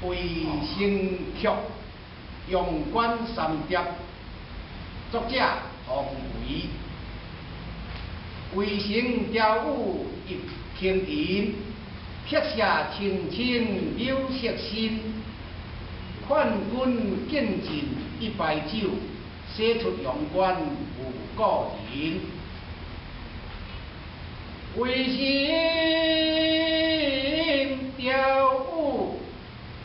卫生曲用关三叠，作者黄维。卫生调舞一平银，刻下青青柳色新。劝君敬尽一杯酒，写出阳关无故人。卫生调舞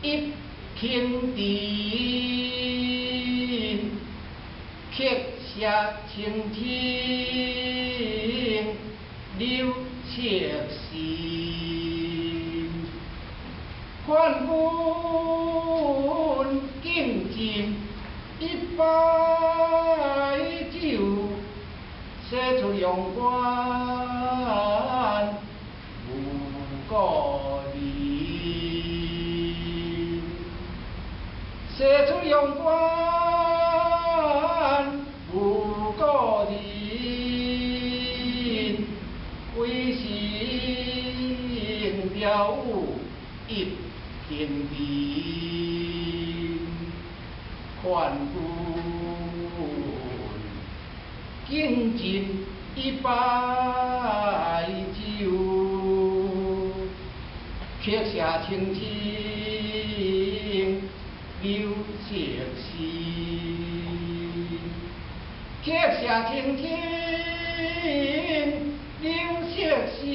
一平银，刻下青青柳色新。劝君敬尽一杯酒，写出阳关无故人。写出阳关无故人，卫生调舞一平平。劝君敬尽一杯酒，刻下青青柳色新。刻下青青柳色新，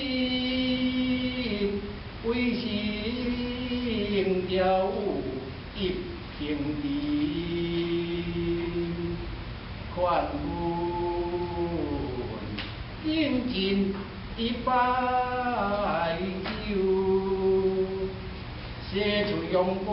卫生调舞一平平。劝君敬尽一杯酒，写出阳关